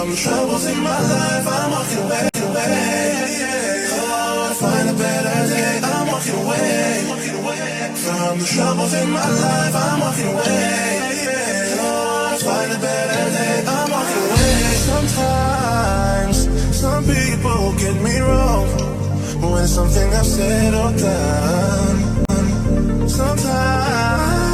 From the troubles in my life, I'm walking away. Oh, to find a better day, I'm walking away. From the troubles in my life, I'm walking away. Oh, to find a better day, I'm walking away. Sometimes, some people get me wrong when it's something I've said or done. Sometimes